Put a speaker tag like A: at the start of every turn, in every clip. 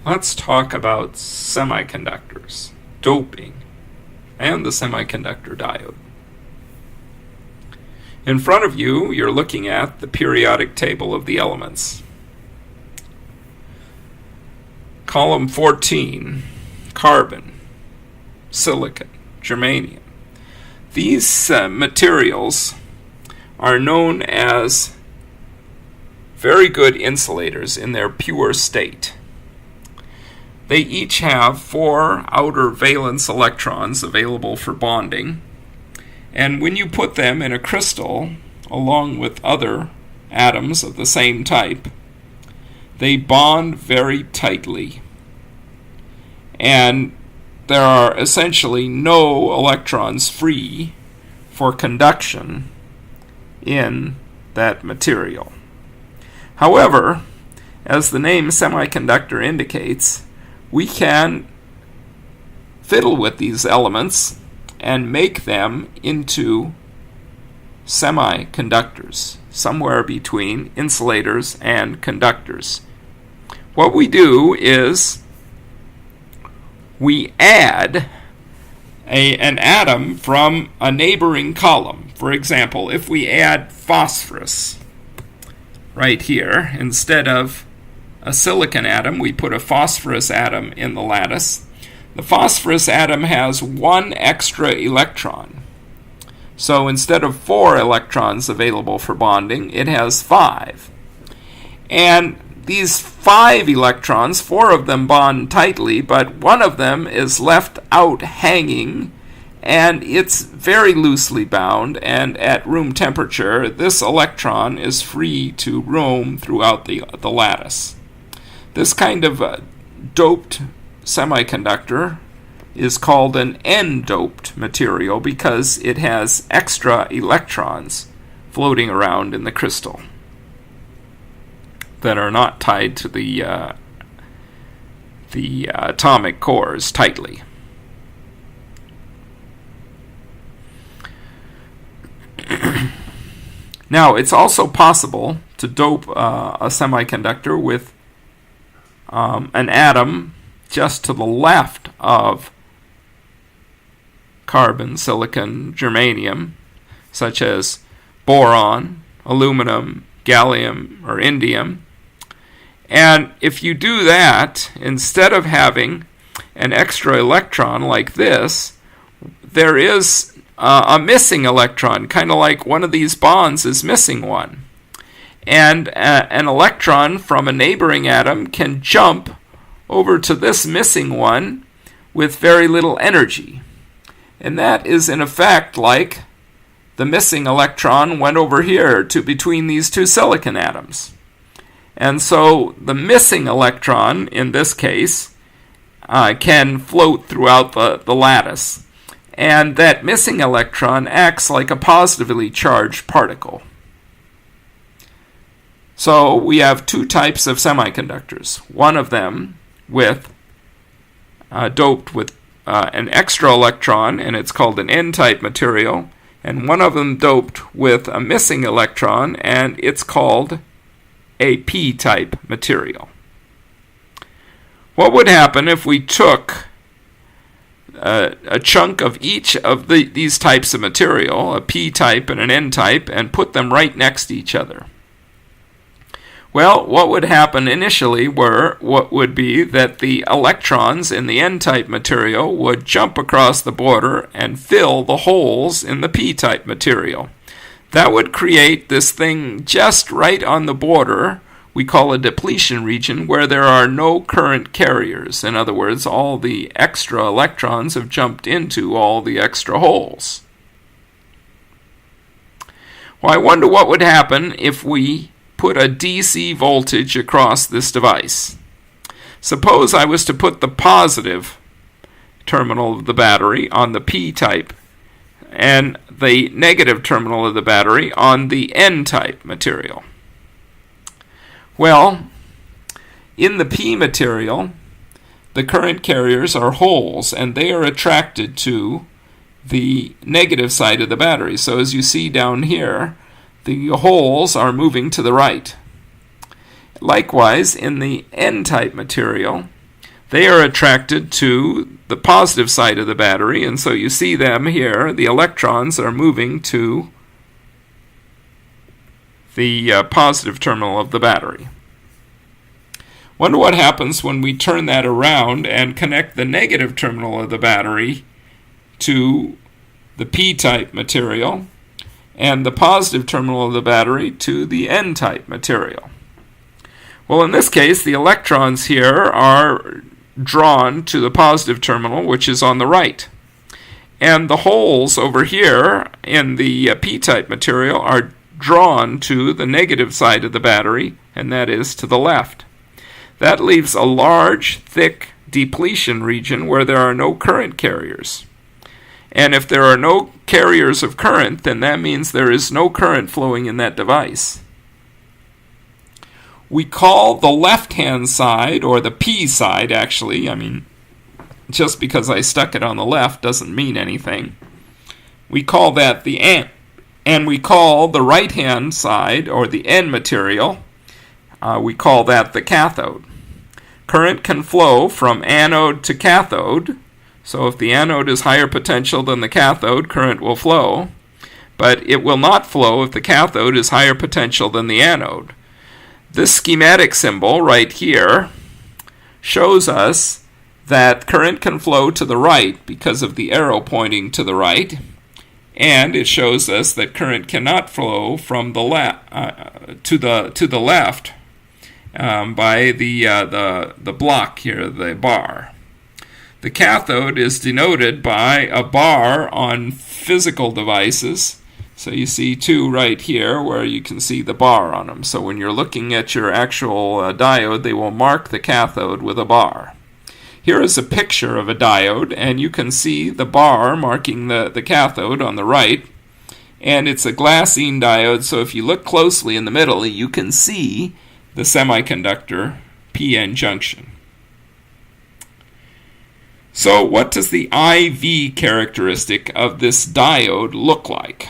A: Let's talk about semiconductors, doping, and the semiconductor diode. In front of you, you're looking at the periodic table of the elements. Column 14, carbon, silicon, germanium. These materials are known as very good insulators in their pure state. They each have 4 outer valence electrons available for bonding, and when you put them in a crystal along with other atoms of the same type, they bond very tightly, and there are essentially no electrons free for conduction in that material. However, as the name semiconductor indicates, we can fiddle with these elements and make them into semiconductors, somewhere between insulators and conductors. What we do is we add an atom from a neighboring column. For example, if we add phosphorus right here, instead of a silicon atom, we put a phosphorus atom in the lattice. The phosphorus atom has 1 extra electron. So instead of 4 electrons available for bonding, it has 5. And these 5 electrons, 4 of them bond tightly, but 1 of them is left out hanging, and it's very loosely bound, and at room temperature, this electron is free to roam throughout the lattice. This kind of doped semiconductor is called an N-doped material because it has extra electrons floating around in the crystal that are not tied to the atomic cores tightly. Now, it's also possible to dope a semiconductor with an atom just to the left of carbon, silicon, germanium, such as boron, aluminum, gallium, or indium. And if you do that, instead of having an extra electron like this, there is a missing electron, kind of like one of these bonds is missing one. And an electron from a neighboring atom can jump over to this missing one with very little energy. And that is in effect like the missing electron went over here to between these 2 silicon atoms. And so the missing electron, in this case, can float throughout the lattice. And that missing electron acts like a positively charged particle. So we have 2 types of semiconductors. One of them doped with an extra electron, and it's called an N-type material. And one of them doped with a missing electron, and it's called a P-type material. What would happen if we took a chunk of each of these types of material, a P-type and an N-type, and put them right next to each other? Well, what would happen initially would be that the electrons in the N-type material would jump across the border and fill the holes in the P-type material. That would create this thing just right on the border we call a depletion region, where there are no current carriers. In other words, all the extra electrons have jumped into all the extra holes. Well, I wonder what would happen if we put a DC voltage across this device. Suppose I was to put the positive terminal of the battery on the P-type and the negative terminal of the battery on the N-type material. Well, in the P material, the current carriers are holes, and they are attracted to the negative side of the battery. So as you see down here, the holes are moving to the right. Likewise, in the N-type material, they are attracted to the positive side of the battery, and so you see them here. The electrons are moving to the positive terminal of the battery. Wonder what happens when we turn that around and connect the negative terminal of the battery to the p-type material and the positive terminal of the battery to the n-type material. Well, in this case, the electrons here are drawn to the positive terminal, which is on the right. And the holes over here in the p-type material are drawn to the negative side of the battery, and that is to the left. That leaves a large, thick depletion region where there are no current carriers. And if there are no carriers of current, then that means there is no current flowing in that device. We call the left-hand side, or the P side actually, just because I stuck it on the left doesn't mean anything. We call that the N. And we call the right-hand side, or the N material, we call that the cathode. Current can flow from anode to cathode. So if the anode is higher potential than the cathode, current will flow. But it will not flow if the cathode is higher potential than the anode. This schematic symbol right here shows us that current can flow to the right because of the arrow pointing to the right, and it shows us that current cannot flow from the to the left by the block here, the bar. The cathode is denoted by a bar on physical devices. So you see two right here where you can see the bar on them. So when you're looking at your actual diode, they will mark the cathode with a bar. Here is a picture of a diode, and you can see the bar marking the cathode on the right. And it's a glassine diode, so if you look closely in the middle, you can see the semiconductor PN junction. So what does the IV characteristic of this diode look like?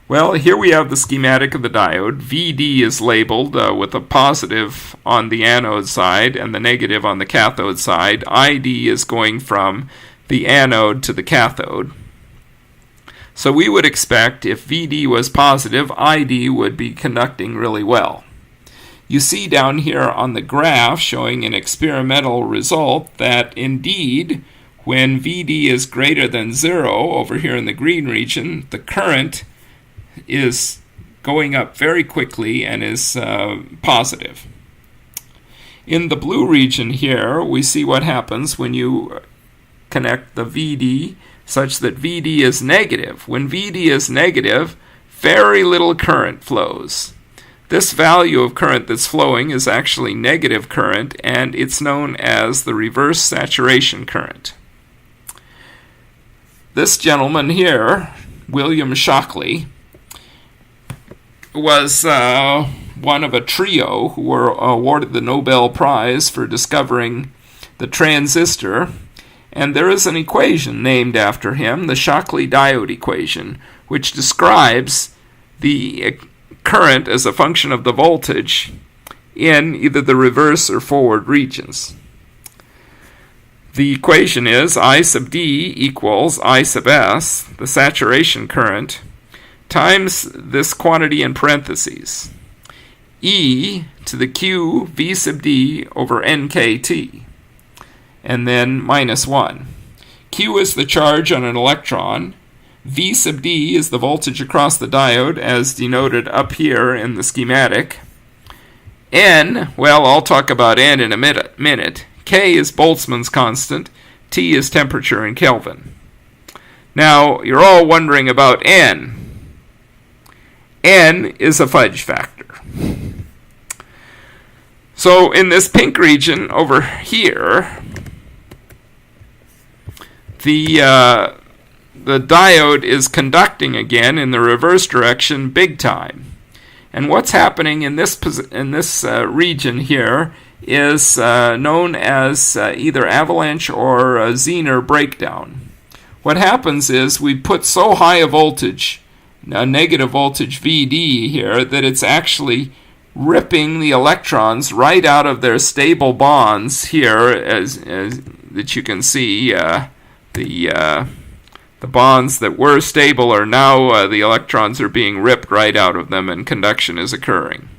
A: Well, here we have the schematic of the diode. VD is labeled with a positive on the anode side and the negative on the cathode side. ID is going from the anode to the cathode. So we would expect if VD was positive, ID would be conducting really well. You see down here on the graph showing an experimental result that indeed when VD is greater than 0 over here in the green region, the current is going up very quickly and is positive. In the blue region here, we see what happens when you connect the VD such that VD is negative. When VD is negative, very little current flows. This value of current that's flowing is actually negative current, and it's known as the reverse saturation current. This gentleman here, William Shockley, was one of a trio who were awarded the Nobel Prize for discovering the transistor, and there is an equation named after him, the Shockley diode equation, which describes the current as a function of the voltage in either the reverse or forward regions. The equation is I sub D equals I sub S, the saturation current, times this quantity in parentheses, E to the Q V sub D over NKT, and then minus 1. Q is the charge on an electron. V sub D is the voltage across the diode as denoted up here in the schematic. N, well, I'll talk about N in a minute. K is Boltzmann's constant. T is temperature in Kelvin. Now, you're all wondering about N. N is a fudge factor. So in this pink region over here, the diode is conducting again in the reverse direction big time. And what's happening in this region here is known as either avalanche or Zener breakdown. What happens is we put so high a voltage, a negative voltage VD here, that it's actually
B: ripping the electrons right out of their stable bonds here, as that you can see. The bonds that were stable are now, the electrons are being ripped right out of them, and conduction is occurring.